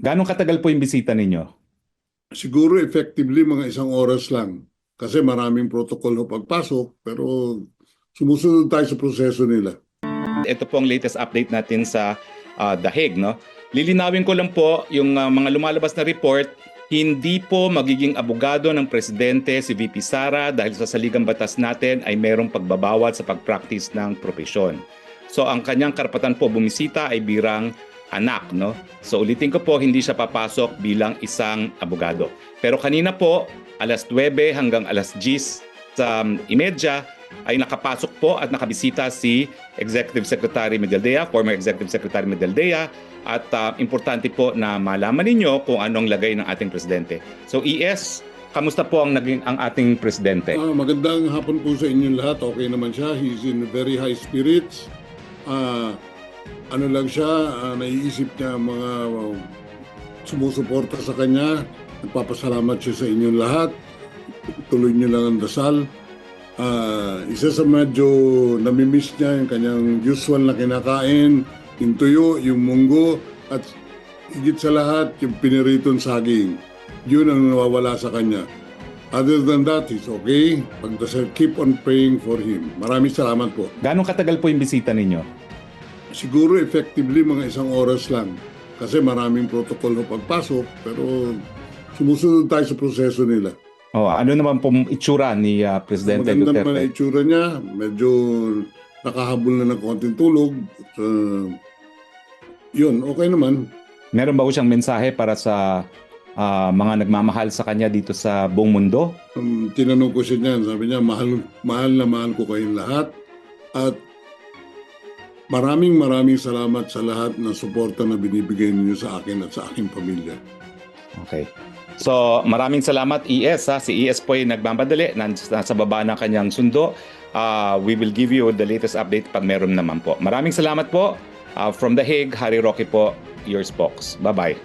Gano'ng katagal po yung bisita ninyo? Siguro effectively mga 1 oras lang. Kasi maraming protocol ho pagpasok, pero sumusunod tayo sa proseso nila. Ito po ang latest update natin sa The Hague, no? Lilinawin ko lang po yung mga lumalabas na report, hindi po magiging abogado ng presidente si VP Sara dahil sa saligang batas natin ay merong pagbabawal sa pag-practice ng propesyon. So ang kanyang karapatan po bumisita ay birang anak, no? So ulitin ko po, hindi siya papasok bilang isang abogado. Pero kanina po, alas 9 hanggang alas 10 sa imedya, ay nakapasok po at nakabisita si Executive Secretary Medaldea, former Executive Secretary Medaldea, at importante po na malaman ninyo kung anong lagay ng ating presidente. So ES, kamusta po ang naging ang ating presidente? Magandang hapon po sa inyong lahat. Okay naman siya. He's in very high spirits. Ano lang siya, naiisip niya mga sumusuporta sa kanya. Nagpapasalamat siya sa inyong lahat. Tuloy niyo lang ang dasal. Isa sa medyo namimiss niya yung kanyang usual na kinakain, yung tuyo, yung munggo, at higit sa lahat yung piniritong saging. Yun ang nawawala sa kanya. Other than that, he's okay. Pagdasal, keep on praying for him. Maraming salamat po. Gano'ng katagal po yung bisita ninyo? Siguro effectively mga 1 oras lang. Kasi maraming protocol na pagpasok, pero sumusunod tayo sa proseso nila. Ano naman pong itsura ni Presidente Maganda Duterte? naman ang itsura niya. Medyo nakahabol na ng konting tulog. Yun, okay naman. Meron ba po siyang mensahe para sa mga nagmamahal sa kanya dito sa buong mundo? Tinanong ko siya niyan. Sabi niya, mahal na mahal ko kayong lahat. At maraming salamat sa lahat ng suporta na binibigay ninyo sa akin at sa aking pamilya. Okay. So maraming salamat ES. Si ES po ay nagmamadali, nasa baba ng kanyang sundo. We will give you the latest update pag meron naman po. Maraming salamat po. From The Hague, Harry Roque po, your spokes. Bye-bye.